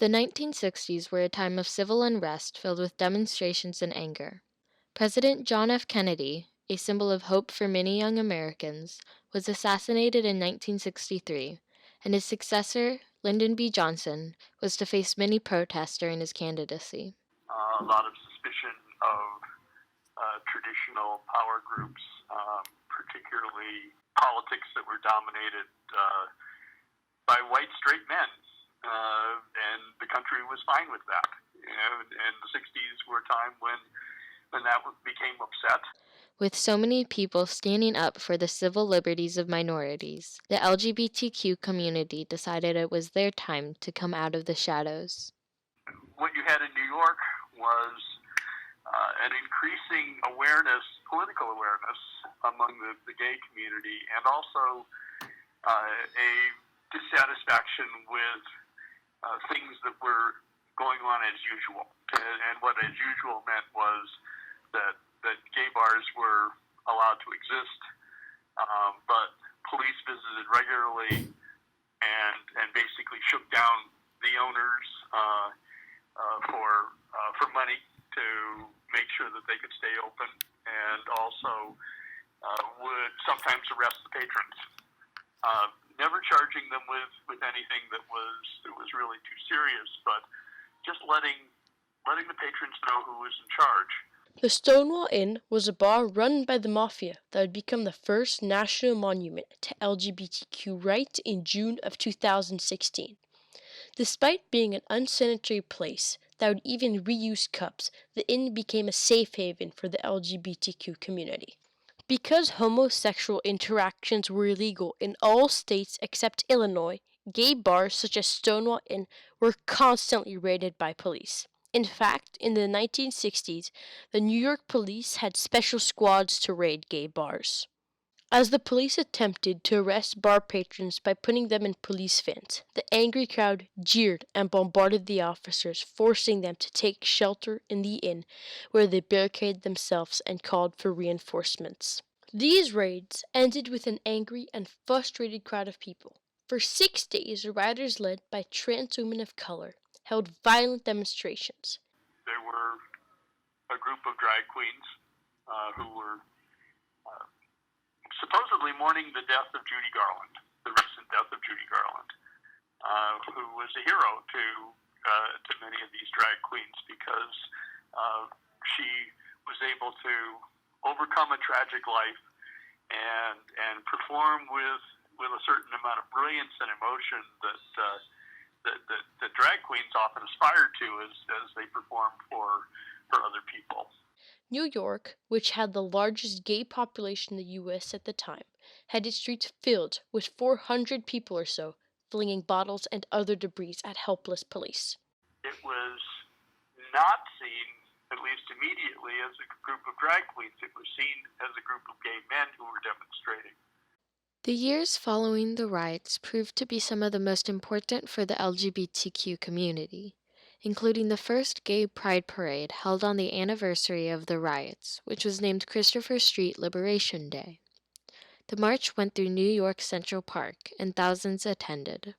The 1960s were a time of civil unrest filled with demonstrations and anger. President John F. Kennedy, a symbol of hope for many young Americans, was assassinated in 1963, and his successor, Lyndon B. Johnson, was to face many protests during his candidacy. A lot of suspicion of traditional power groups, particularly politics that were dominated by white straight men, and the country was fine with that. And the 60s were a time when that became upset. With so many people standing up for the civil liberties of minorities, the LGBTQ community decided it was their time to come out of the shadows. What you had in New York was an increasing awareness, political awareness, among the gay community, and also a dissatisfaction with things that were going on as usual. And what as usual meant was that gay bars were allowed to exist, but police visited regularly and basically shook down the owners for money to make sure that they could stay open, and also would sometimes arrest the patrons, never charging them with anything that was really too serious, but just letting the patrons know who was in charge. The Stonewall Inn was a bar run by the Mafia that would become the first national monument to LGBTQ rights in June of 2016. Despite being an unsanitary place that would even reuse cups, the inn became a safe haven for the LGBTQ community. Because homosexual interactions were illegal in all states except Illinois, gay bars such as Stonewall Inn were constantly raided by police. In fact, in the 1960s, the New York police had special squads to raid gay bars. As the police attempted to arrest bar patrons by putting them in police vans, the angry crowd jeered and bombarded the officers, forcing them to take shelter in the inn, where they barricaded themselves and called for reinforcements. These raids ended with an angry and frustrated crowd of people. For 6 days, rioters led by trans women of color held violent demonstrations. There were a group of drag queens who were supposedly mourning the death of Judy Garland, the recent death of Judy Garland, who was a hero to many of these drag queens because she was able to overcome a tragic life and perform with a certain amount of brilliance and emotion that drag queens often aspire to as they perform for other people. New York, which had the largest gay population in the U.S. at the time, had its streets filled with 400 people or so, flinging bottles and other debris at helpless police. It was not seen, at least immediately, as a group of drag queens. It was seen as a group of gay men who were demonstrating. The years following the riots proved to be some of the most important for the LGBTQ community, including the first gay pride parade held on the anniversary of the riots, which was named Christopher Street Liberation Day. The march went through New York Central Park, and thousands attended.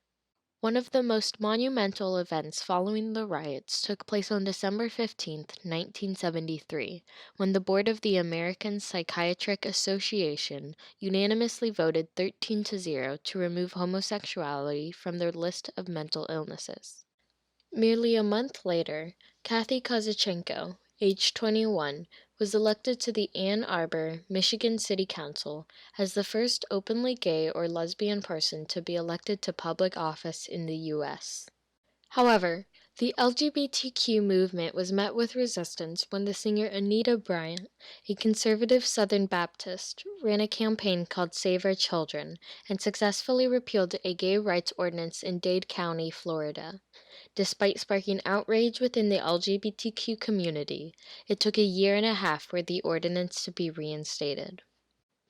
One of the most monumental events following the riots took place on December 15, 1973, when the board of the American Psychiatric Association unanimously voted 13-0 to remove homosexuality from their list of mental illnesses. Merely a month later, Kathy Kozachenko, age 21, was elected to the Ann Arbor, Michigan City Council as the first openly gay or lesbian person to be elected to public office in the U.S. However, the LGBTQ movement was met with resistance when the singer Anita Bryant, a conservative Southern Baptist, ran a campaign called Save Our Children and successfully repealed a gay rights ordinance in Dade County, Florida. Despite sparking outrage within the LGBTQ community, it took a year and a half for the ordinance to be reinstated.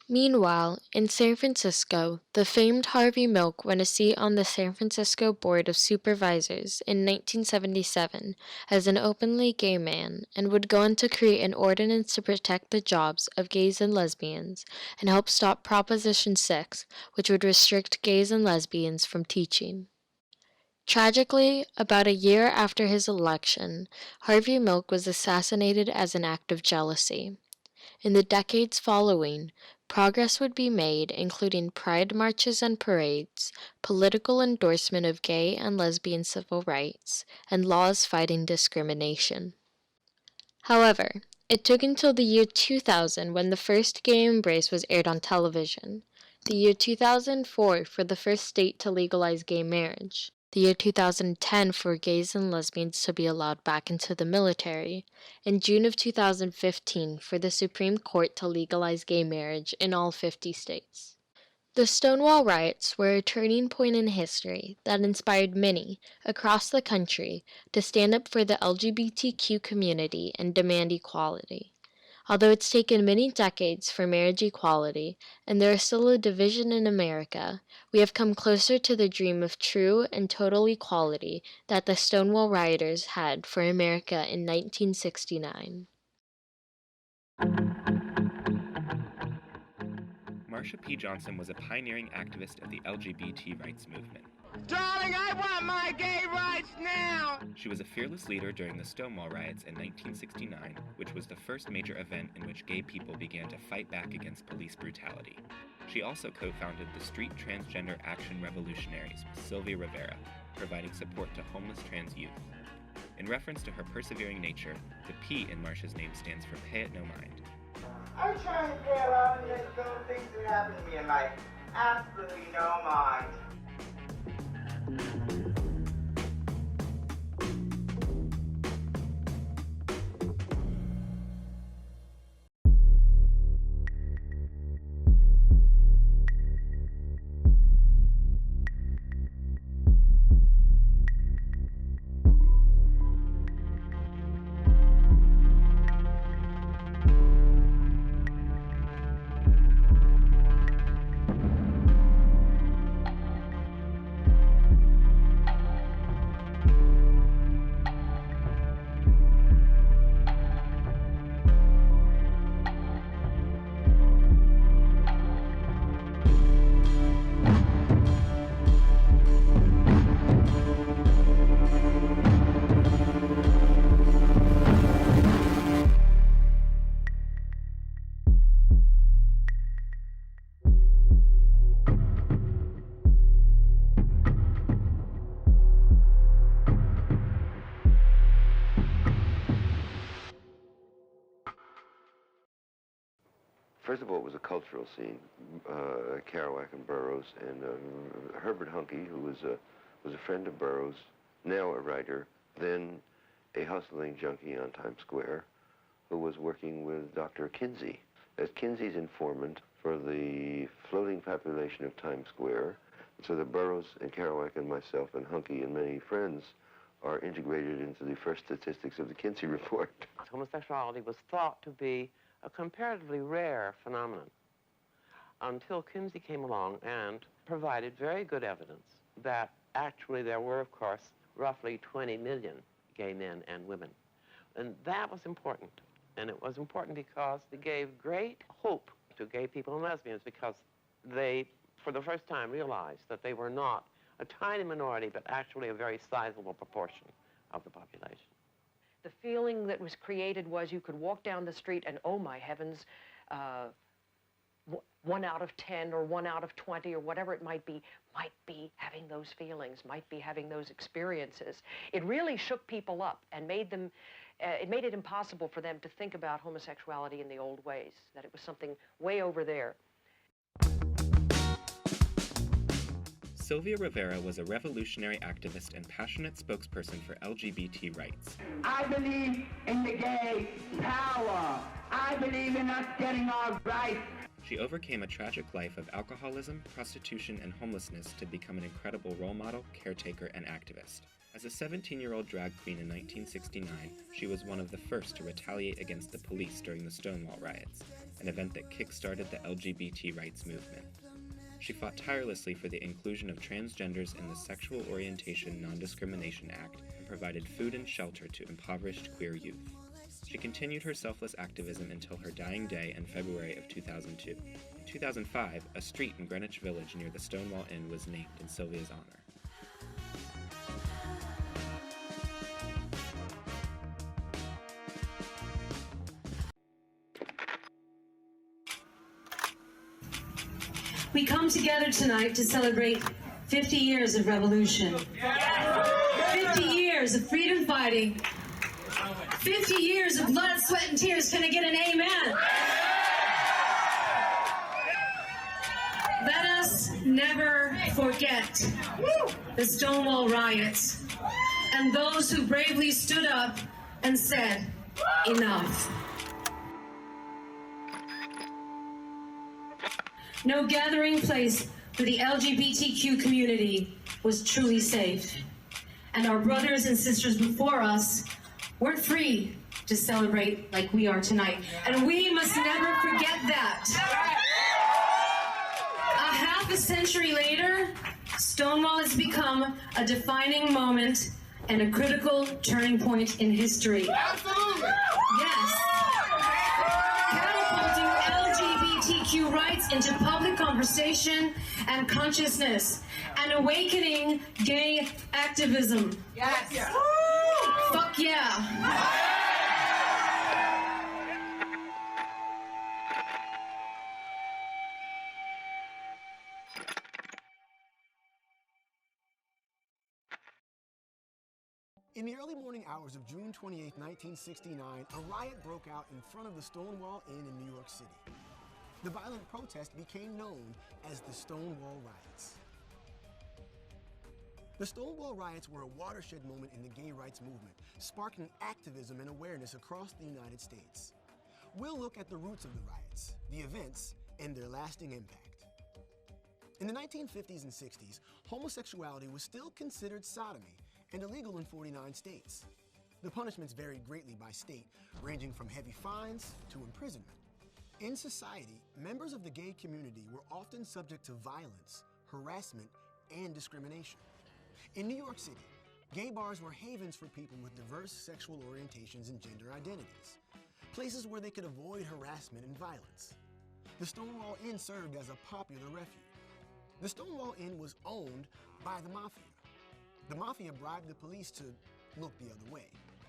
Meanwhile, in San Francisco, the famed Harvey Milk won a seat on the San Francisco Board of Supervisors in 1977 as an openly gay man and would go on to create an ordinance to protect the jobs of gays and lesbians and help stop Proposition 6, which would restrict gays and lesbians from teaching. Tragically, about a year after his election, Harvey Milk was assassinated as an act of jealousy. In the decades following, progress would be made, including pride marches and parades, political endorsement of gay and lesbian civil rights, and laws fighting discrimination. However, it took until the year 2000 when the first gay embrace was aired on television, the year 2004 for the first state to legalize gay marriage, the year 2010 for gays and lesbians to be allowed back into the military, and June of 2015 for the Supreme Court to legalize gay marriage in all 50 states. The Stonewall Riots were a turning point in history that inspired many, across the country, to stand up for the LGBTQ community and demand equality. Although it's taken many decades for marriage equality, and there is still a division in America, we have come closer to the dream of true and total equality that the Stonewall Rioters had for America in 1969. Marsha P. Johnson was a pioneering activist of the LGBT rights movement. Darling, I want my gay rights now! She was a fearless leader during the Stonewall Riots in 1969, which was the first major event in which gay people began to fight back against police brutality. She also co-founded the Street Transgender Action Revolutionaries with Sylvia Rivera, providing support to homeless trans youth. In reference to her persevering nature, the P in Marsha's name stands for Pay It No Mind. I'm trying to pay a lot of these little things that happen to me in life. Absolutely no mind. First of all, it was a cultural scene. Kerouac and Burroughs, and Herbert Huncke, who was a friend of Burroughs, now a writer, then a hustling junkie on Times Square, who was working with Dr. Kinsey as Kinsey's informant for the floating population of Times Square. So that Burroughs and Kerouac and myself and Huncke and many friends are integrated into the first statistics of the Kinsey Report. Homosexuality was thought to be a comparatively rare phenomenon until Kinsey came along and provided very good evidence that actually there were, of course, roughly 20 million gay men and women. And that was important. And it was important because it gave great hope to gay people and lesbians, because they, for the first time, realized that they were not a tiny minority, but actually a very sizable proportion of the population. The feeling that was created was you could walk down the street and, oh my heavens, 1 out of 10 or 1 out of 20 or whatever it might be having those feelings, might be having those experiences. It really shook people up and made them, it made it impossible for them to think about homosexuality in the old ways, that it was something way over there. Sylvia Rivera was a revolutionary activist and passionate spokesperson for LGBT rights. I believe in the gay power. I believe in us getting our rights. She overcame a tragic life of alcoholism, prostitution, and homelessness to become an incredible role model, caretaker, and activist. As a 17-year-old drag queen in 1969, she was one of the first to retaliate against the police during the Stonewall Riots, an event that kick-started the LGBT rights movement. She fought tirelessly for the inclusion of transgenders in the Sexual Orientation Non-Discrimination Act and provided food and shelter to impoverished queer youth. She continued her selfless activism until her dying day in February of 2002. In 2005, a street in Greenwich Village near the Stonewall Inn was named in Sylvia's honor. We come together tonight to celebrate 50 years of revolution, 50 years of freedom fighting, 50 years of blood, sweat, and tears. Can I get an amen? Let us never forget the Stonewall riots and those who bravely stood up and said, enough. No gathering place for the LGBTQ community was truly safe. And our brothers and sisters before us weren't free to celebrate like we are tonight. And we must never forget that. A half a century later, Stonewall has become a defining moment and a critical turning point in history. Absolutely. Yes. Catapulting LGBTQ rights into public conversation and consciousness, and awakening gay activism. Yes. Fuck yeah. In the early morning hours of June 28, 1969, a riot broke out in front of the Stonewall Inn in New York City. The violent protest became known as the Stonewall Riots. The Stonewall Riots were a watershed moment in the gay rights movement, sparking activism and awareness across the United States. We'll look at the roots of the riots, the events, and their lasting impact. In the 1950s and 60s, homosexuality was still considered sodomy and illegal in 49 states. The punishments varied greatly by state, ranging from heavy fines to imprisonment. In society, members of the gay community were often subject to violence, harassment, and discrimination. In New York City, gay bars were havens for people with diverse sexual orientations and gender identities, places where they could avoid harassment and violence. The Stonewall Inn served as a popular refuge. The Stonewall Inn was owned by the Mafia. The Mafia bribed the police to look the other way.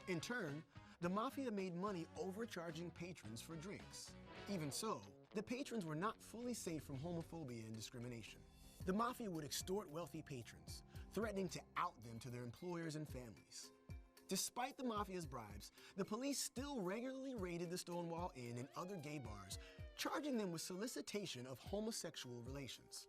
In turn, the Mafia made money overcharging patrons for drinks. Even so, the patrons were not fully safe from homophobia and discrimination. The Mafia would extort wealthy patrons, threatening to out them to their employers and families. Despite the Mafia's bribes, the police still regularly raided the Stonewall Inn and other gay bars, charging them with solicitation of homosexual relations.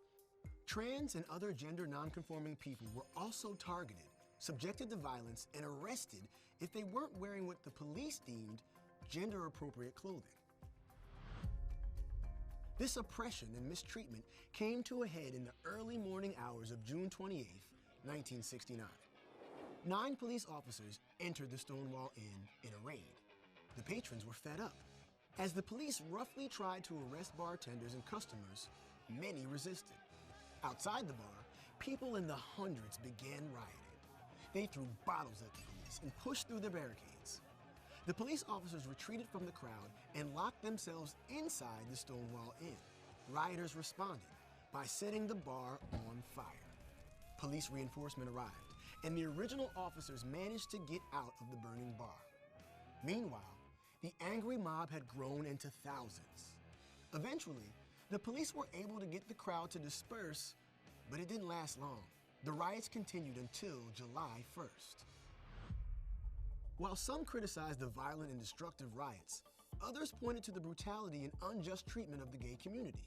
Trans and other gender nonconforming people were also targeted, subjected to violence, and arrested if they weren't wearing what the police deemed gender-appropriate clothing. This oppression and mistreatment came to a head in the early morning hours of June 28, 1969. 9 police officers entered the Stonewall Inn in a raid. The patrons were fed up. As the police roughly tried to arrest bartenders and customers, many resisted. Outside the bar, people in the hundreds began rioting. They threw bottles at the police and pushed through the barricades. The police officers retreated from the crowd and locked themselves inside the Stonewall Inn. Rioters responded by setting the bar on fire. Police reinforcement arrived, and the original officers managed to get out of the burning bar. Meanwhile, the angry mob had grown into thousands. Eventually, the police were able to get the crowd to disperse, but it didn't last long. The riots continued until July 1st. While some criticized the violent and destructive riots, others pointed to the brutality and unjust treatment of the gay community.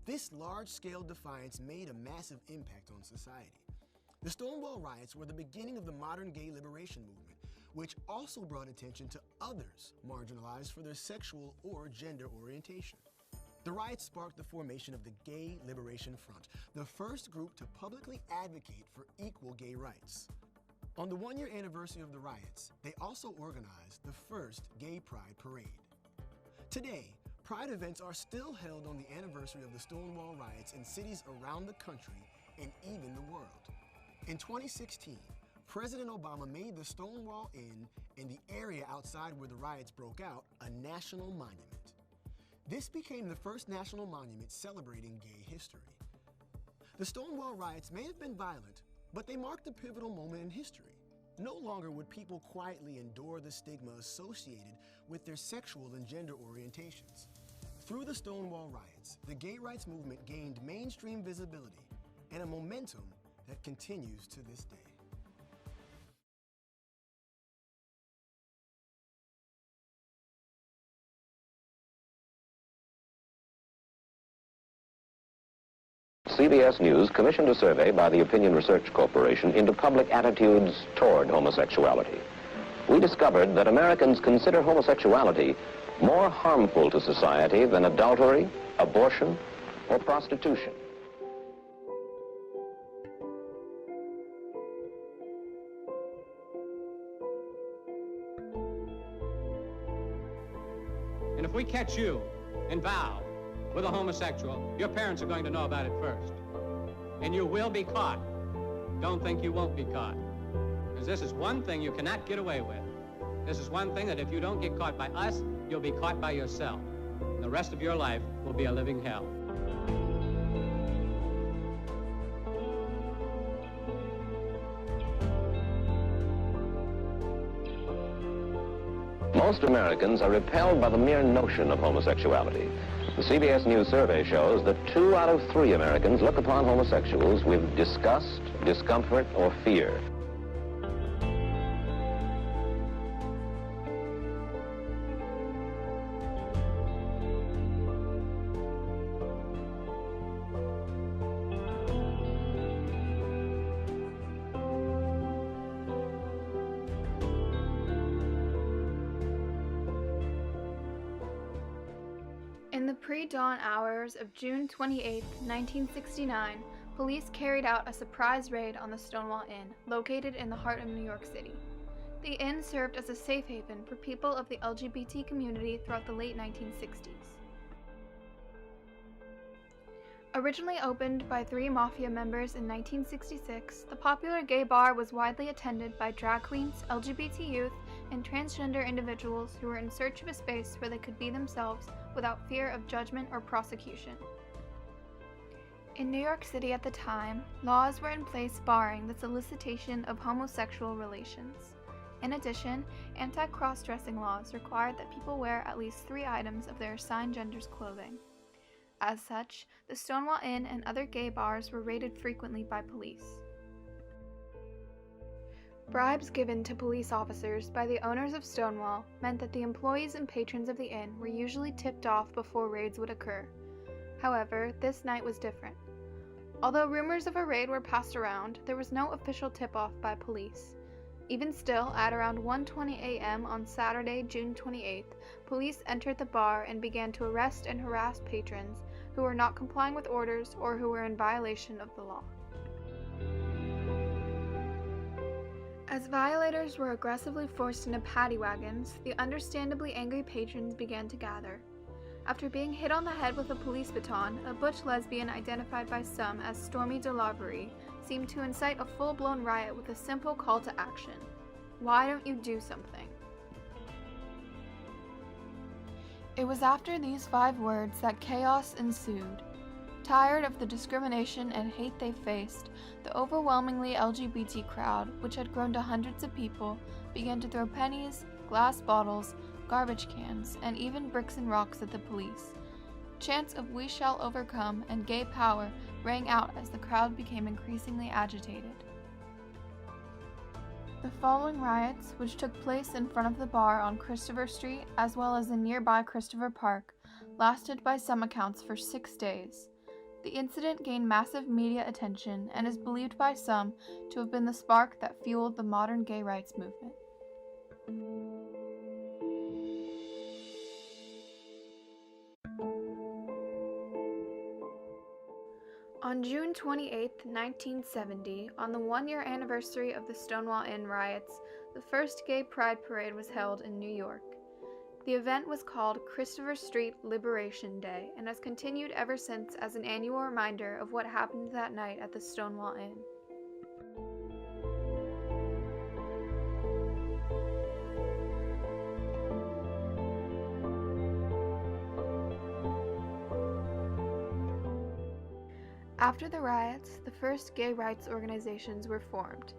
This large-scale defiance made a massive impact on society. The Stonewall riots were the beginning of the modern gay liberation movement, which also brought attention to others marginalized for their sexual or gender orientation. The riots sparked the formation of the Gay Liberation Front, the first group to publicly advocate for equal gay rights. On the 1-year anniversary of the riots, they also organized the first Gay Pride Parade. Today, Pride events are still held on the anniversary of the Stonewall riots in cities around the country and even the world. In 2016, President Obama made the Stonewall Inn and the area outside where the riots broke out a national monument. This became the first national monument celebrating gay history. The Stonewall riots may have been violent, but they marked a pivotal moment in history. No longer would people quietly endure the stigma associated with their sexual and gender orientations. Through the Stonewall riots, the gay rights movement gained mainstream visibility and a momentum that continues to this day. CBS News commissioned a survey by the Opinion Research Corporation into public attitudes toward homosexuality. We discovered that Americans consider homosexuality more harmful to society than adultery, abortion, or prostitution. And if we catch you in vow with a homosexual, your parents are going to know about it first. And you will be caught. Don't think you won't be caught. Because this is one thing you cannot get away with. This is one thing that if you don't get caught by us, you'll be caught by yourself. And the rest of your life will be a living hell. Most Americans are repelled by the mere notion of homosexuality. The CBS News survey shows that 2 out of 3 Americans look upon homosexuals with disgust, discomfort, or fear. In the pre-dawn hours of June 28, 1969, police carried out a surprise raid on the Stonewall Inn, located in the heart of New York City. The inn served as a safe haven for people of the LGBT community throughout the late 1960s. Originally opened by 3 Mafia members in 1966, the popular gay bar was widely attended by drag queens, LGBT youth, and transgender individuals who were in search of a space where they could be themselves without fear of judgment or prosecution. In New York City at the time, laws were in place barring the solicitation of homosexual relations. In addition, anti-cross-dressing laws required that people wear at least 3 items of their assigned gender's clothing. As such, the Stonewall Inn and other gay bars were raided frequently by police. Bribes given to police officers by the owners of Stonewall meant that the employees and patrons of the inn were usually tipped off before raids would occur. However, this night was different. Although rumors of a raid were passed around, there was no official tip-off by police. Even still, at around 1:20 a.m. on Saturday, June 28th, police entered the bar and began to arrest and harass patrons who were not complying with orders or who were in violation of the law. As violators were aggressively forced into paddy wagons, the understandably angry patrons began to gather. After being hit on the head with a police baton, a butch lesbian identified by some as Stormy DeLauverie seemed to incite a full-blown riot with a simple call to action. Why don't you do something? It was after these 5 words that chaos ensued. Tired of the discrimination and hate they faced, the overwhelmingly LGBT crowd, which had grown to hundreds of people, began to throw pennies, glass bottles, garbage cans, and even bricks and rocks at the police. Chants of "We shall overcome" and "gay power" rang out as the crowd became increasingly agitated. The following riots, which took place in front of the bar on Christopher Street as well as in nearby Christopher Park, lasted by some accounts for 6 days. The incident gained massive media attention and is believed by some to have been the spark that fueled the modern gay rights movement. On June 28, 1970, on the 1-year anniversary of the Stonewall Inn riots, the first gay pride parade was held in New York. The event was called Christopher Street Liberation Day and has continued ever since as an annual reminder of what happened that night at the Stonewall Inn. After the riots, the first gay rights organizations were formed.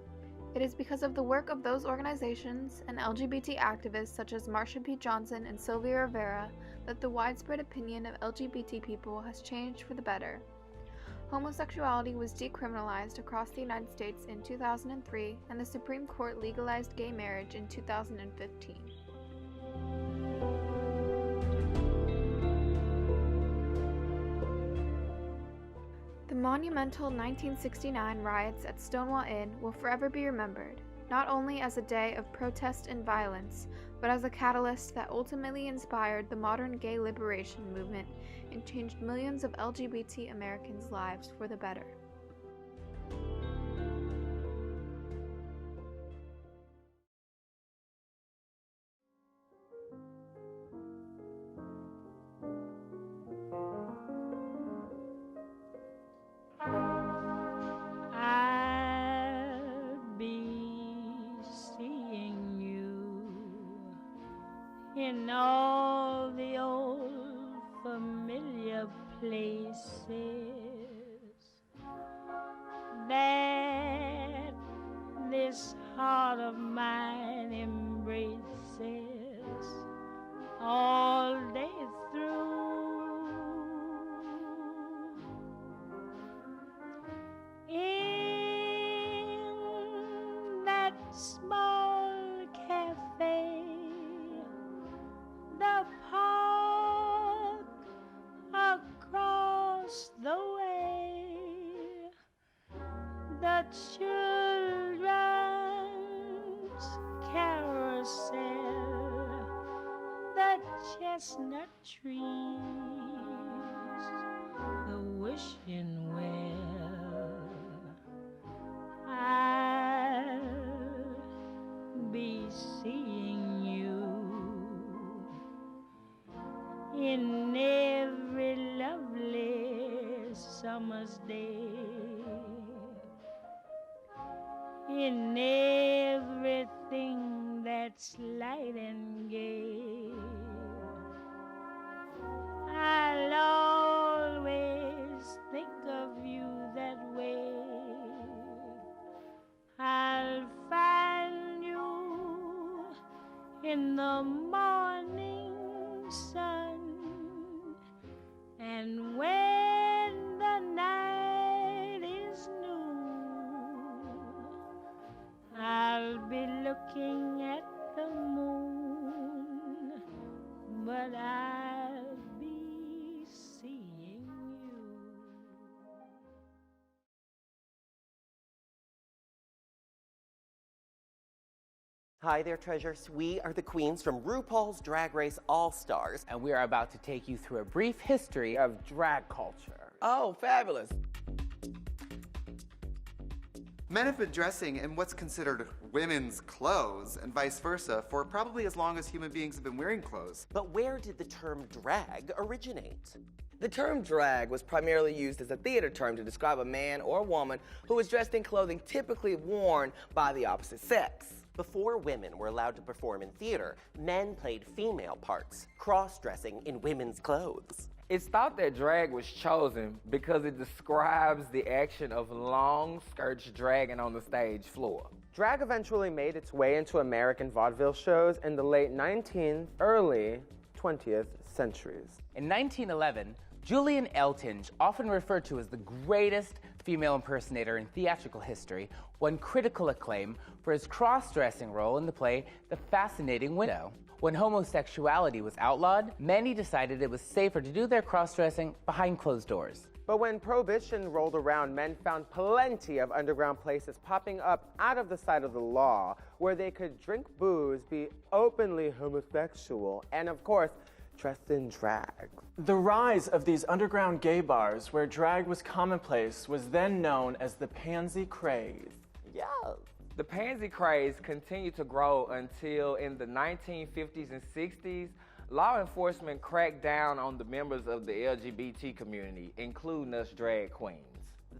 It is because of the work of those organizations and LGBT activists such as Marsha P. Johnson and Sylvia Rivera that the widespread opinion of LGBT people has changed for the better. Homosexuality was decriminalized across the United States in 2003, and the Supreme Court legalized gay marriage in 2015. The monumental 1969 riots at Stonewall Inn will forever be remembered, not only as a day of protest and violence, but as a catalyst that ultimately inspired the modern gay liberation movement and changed millions of LGBT Americans' lives for the better. I'll be seeing you in all the old familiar places that this heart of mine embraces all day through. In that small cafe, the park across the way, the children's carousel, the chestnut trees, the wishing well. I'll be seeing you in every lovely summer's day, in everything that's light and gay. I'll always think of you that way. I'll find you in the morning sun, and when the night is new, I'll be looking at the moon, but I'll be seeing you. Hi there, treasures. We are the queens from RuPaul's Drag Race All-Stars. And we are about to take you through a brief history of drag culture. Oh, fabulous. Men have been dressing in what's considered women's clothes and vice versa for probably as long as human beings have been wearing clothes. But where did the term drag originate? The term drag was primarily used as a theater term to describe a man or woman who was dressed in clothing typically worn by the opposite sex. Before women were allowed to perform in theater, men played female parts, cross-dressing in women's clothes. It's thought that drag was chosen because it describes the action of long skirts dragging on the stage floor. Drag eventually made its way into American vaudeville shows in the late 19th, early 20th centuries. In 1911, Julian Eltinge, often referred to as the greatest female impersonator in theatrical history, won critical acclaim for his cross-dressing role in the play The Fascinating Widow. When homosexuality was outlawed, many decided it was safer to do their cross-dressing behind closed doors. But when Prohibition rolled around, men found plenty of underground places popping up out of the sight of the law where they could drink booze, be openly homosexual, and of course, dressed in drag. The rise of these underground gay bars where drag was commonplace was then known as the pansy craze. Yes. The pansy craze continued to grow until in the 1950s and 60s, law enforcement cracked down on the members of the LGBT community, including us drag queens.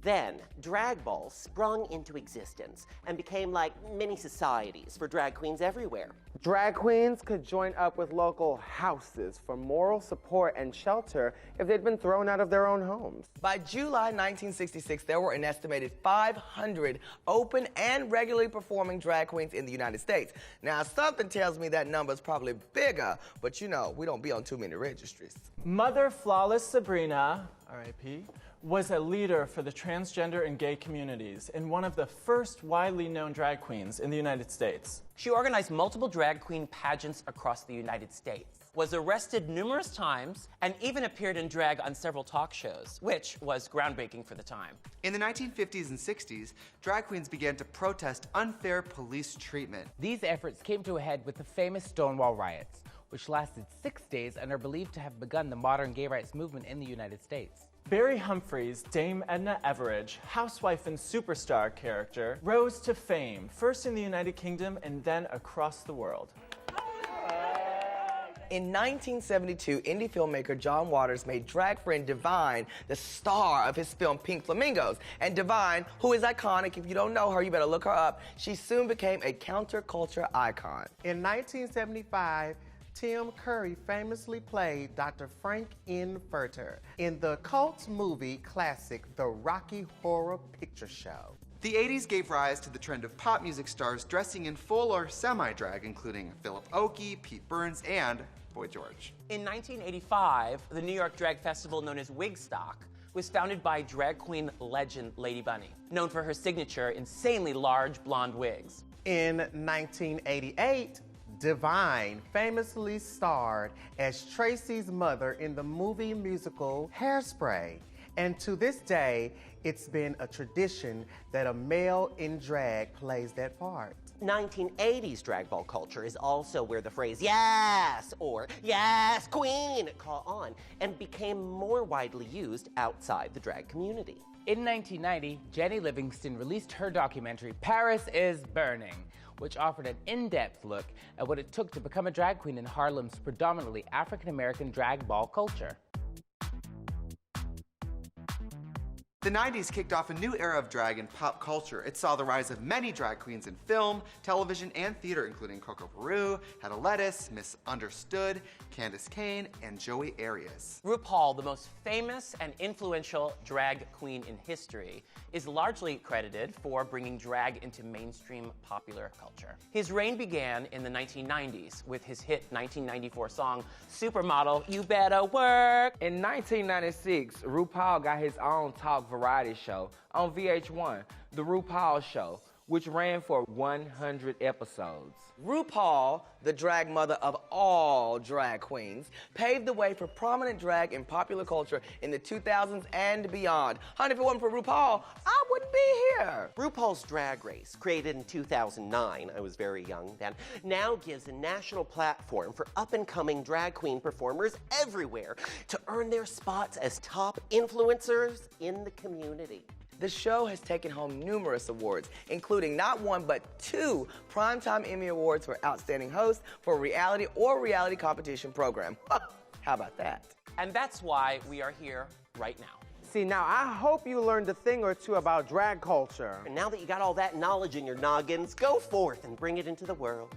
Then, drag balls sprung into existence and became like mini societies for drag queens everywhere. Drag queens could join up with local houses for moral support and shelter if they'd been thrown out of their own homes. By July 1966, there were an estimated 500 open and regularly performing drag queens in the United States. Now, something tells me that number is probably bigger, but you know, we don't be on too many registries. Mother Flawless Sabrina, R.I.P., was a leader for the transgender and gay communities and one of the first widely known drag queens in the United States. She organized multiple drag queen pageants across the United States, was arrested numerous times, and even appeared in drag on several talk shows, which was groundbreaking for the time. In the 1950s and 60s, drag queens began to protest unfair police treatment. These efforts came to a head with the famous Stonewall riots, which lasted 6 days and are believed to have begun the modern gay rights movement in the United States. Barry Humphries' Dame Edna Everage, housewife and superstar character, rose to fame, first in the United Kingdom and then across the world. In 1972, indie filmmaker John Waters made drag friend Divine the star of his film Pink Flamingos. And Divine, who is iconic, if you don't know her, you better look her up, she soon became a counterculture icon. In 1975, Tim Curry famously played Dr. Frank N. Furter in the cult movie classic The Rocky Horror Picture Show. The 80s gave rise to the trend of pop music stars dressing in full or semi-drag, including Philip Oakey, Pete Burns, and Boy George. In 1985, the New York drag festival known as Wigstock was founded by drag queen legend Lady Bunny, known for her signature insanely large blonde wigs. In 1988, Divine famously starred as Tracy's mother in the movie musical Hairspray. And to this day, it's been a tradition that a male in drag plays that part. 1980s drag ball culture is also where the phrase yes or yes queen caught on and became more widely used outside the drag community. In 1990, Jenny Livingston released her documentary Paris is Burning, which offered an in-depth look at what it took to become a drag queen in Harlem's predominantly African-American drag ball culture. The 90s kicked off a new era of drag in pop culture. It saw the rise of many drag queens in film, television, and theater, including Coco Peru, Hedda Lettuce, Misunderstood, Candace Kane, and Joey Arias. RuPaul, the most famous and influential drag queen in history, is largely credited for bringing drag into mainstream popular culture. His reign began in the 1990s with his hit 1994 song, Supermodel, You Better Work. In 1996, RuPaul got his own talk variety show on VH1, The RuPaul Show, which ran for 100 episodes. RuPaul, the drag mother of all drag queens, paved the way for prominent drag in popular culture in the 2000s and beyond. Honey, if it wasn't for RuPaul, I wouldn't be here. RuPaul's Drag Race, created in 2009, I was very young then, now gives a national platform for up-and-coming drag queen performers everywhere to earn their spots as top influencers in the community. The show has taken home numerous awards, including not one but 2 Primetime Emmy Awards for Outstanding Host for a reality or reality competition program. How about that? And that's why we are here right now. See, now I hope you learned a thing or two about drag culture. And now that you got all that knowledge in your noggins, go forth and bring it into the world.